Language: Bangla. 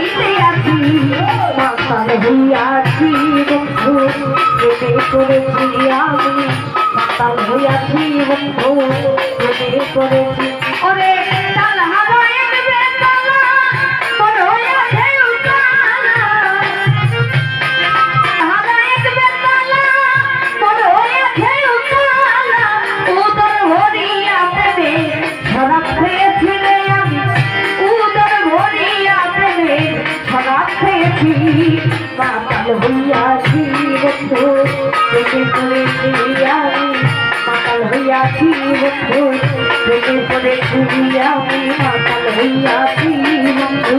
যাইতে আছি মাতাল হইয়াছি বন্ধু প্রেমে করেছি আমি মাতাল হইয়াছি বন্ধু প্রেমে করেছি ওরে তাল হাওয়ায় বেতালা বড় হইয়াছে উকালা হাওয়ায় বেতালা বড় হইয়াছে উকালা উদর ভরিয়া প্রেমে শরাব খেয়েছি রে আমি উদর ভরিয়া প্রেমে শরাব খেয়েছি মাতাল হইয়াছি বন্ধু প্রেমে করেছি আমি মাতাল হইয়াছি বন্ধু প্রেমে করেছি আমি মাতাল হইয়াছি বন্ধু